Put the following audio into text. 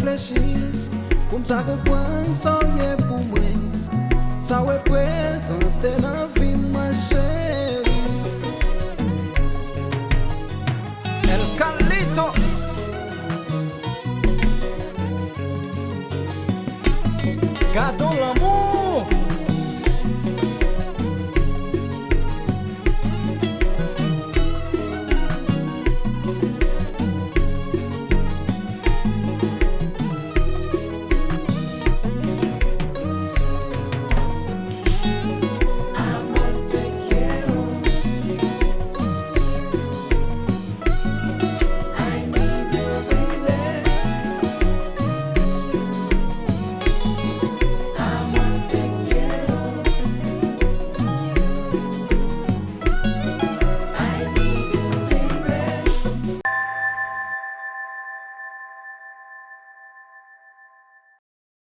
reflechi pou msa kompren sa ou ye pou mwen, sa ou e prezante nan vi mwen chéri. El Carlito Gardons l'amour